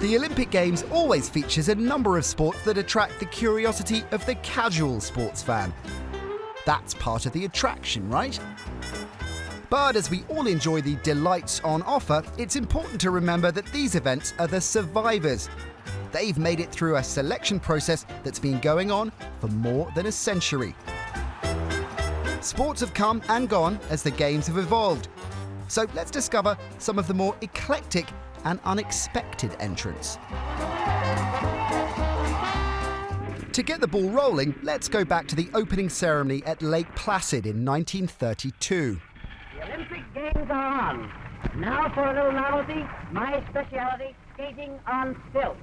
The Olympic Games always features a number of sports that attract the curiosity of the casual sports fan. That's part of the attraction, right? But as we all enjoy the delights on offer, it's important to remember that these events are the survivors. They've made it through a selection process that's been going on for more than a century. Sports have come and gone as the Games have evolved. So let's discover some of the more eclectic and unexpected entrants. To get the ball rolling, let's go back to the opening ceremony at Lake Placid in 1932. The Olympic Games are on. Now for a little novelty, my speciality, skating on stilts.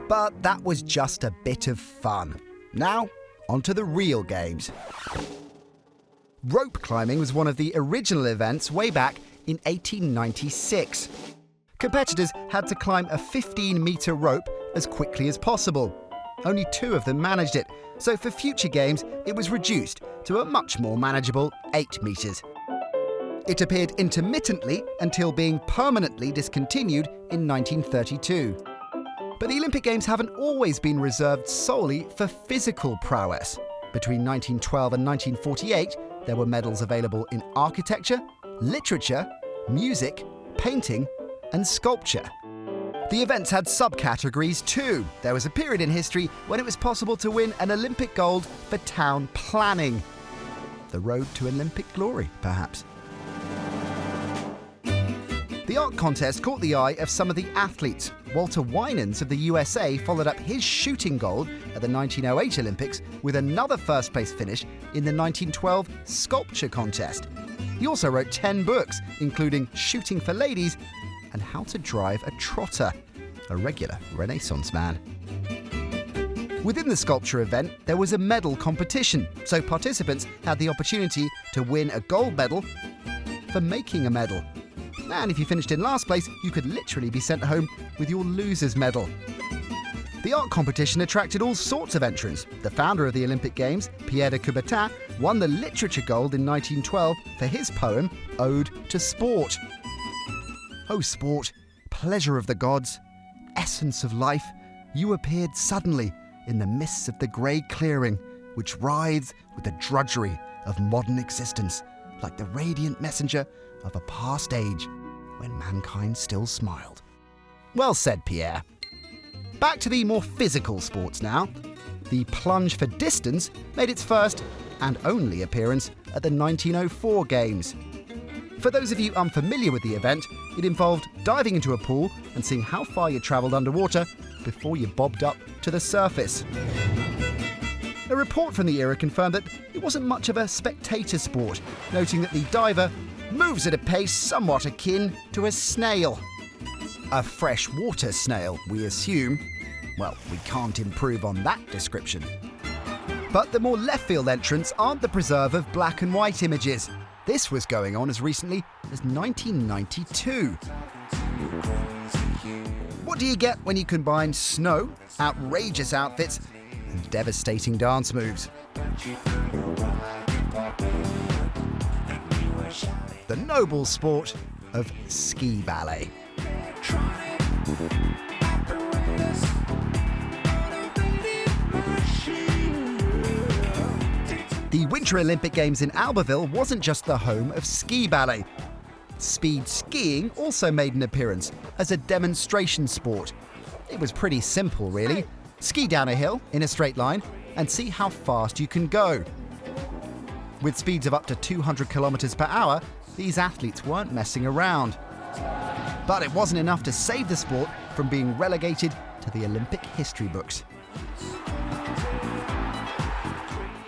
But that was just a bit of fun. Now, onto the real games. Rope climbing was one of the original events way back in 1896. Competitors had to climb a 15-metre rope as quickly as possible. Only 2 of them managed it, so for future games it was reduced to a much more manageable 8 metres. It appeared intermittently until being permanently discontinued in 1932. But the Olympic Games haven't always been reserved solely for physical prowess. Between 1912 and 1948, there were medals available in architecture, literature, music, painting, and sculpture. The events had subcategories too. There was a period in history when it was possible to win an Olympic gold for town planning. The road to Olympic glory, perhaps. The art contest caught the eye of some of the athletes. Walter Winans of the USA followed up his shooting gold at the 1908 Olympics with another first-place finish in the 1912 sculpture contest. He also wrote 10 books, including Shooting for Ladies and How to Drive a Trotter, a regular Renaissance man. Within the sculpture event, there was a medal competition, so participants had the opportunity to win a gold medal for making a medal. And if you finished in last place, you could literally be sent home with your loser's medal. The art competition attracted all sorts of entrants. The founder of the Olympic Games, Pierre de Coubertin, won the literature gold in 1912 for his poem, Ode to Sport. Oh sport, pleasure of the gods, essence of life, you appeared suddenly in the mists of the grey clearing, which writhes with the drudgery of modern existence, like the radiant messenger of a past age when mankind still smiled. Well said, Pierre. Back to the more physical sports now. The plunge for distance made its first and only appearance at the 1904 Games. For those of you unfamiliar with the event, it involved diving into a pool and seeing how far you travelled underwater before you bobbed up to the surface. A report from the era confirmed that it wasn't much of a spectator sport, noting that the diver moves at a pace somewhat akin to a snail. A freshwater snail, we assume. Well, we can't improve on that description. But the more left-field entrants aren't the preserve of black and white images. This was going on as recently as 1992. What do you get when you combine snow, outrageous outfits, and devastating dance moves? The noble sport of ski ballet. The Winter Olympic Games in Albertville wasn't just the home of ski ballet. Speed skiing also made an appearance as a demonstration sport. It was pretty simple, really. Ski down a hill in a straight line and see how fast you can go. With speeds of up to 200 kilometers per hour, these athletes weren't messing around. But it wasn't enough to save the sport from being relegated to the Olympic history books.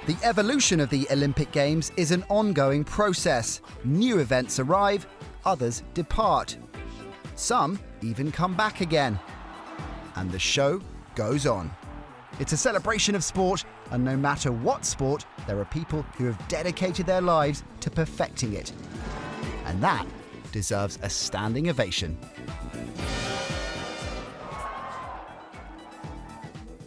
The evolution of the Olympic Games is an ongoing process. New events arrive, others depart. Some even come back again. And the show goes on. It's a celebration of sport, and no matter what sport, there are people who have dedicated their lives to perfecting it. And that deserves a standing ovation.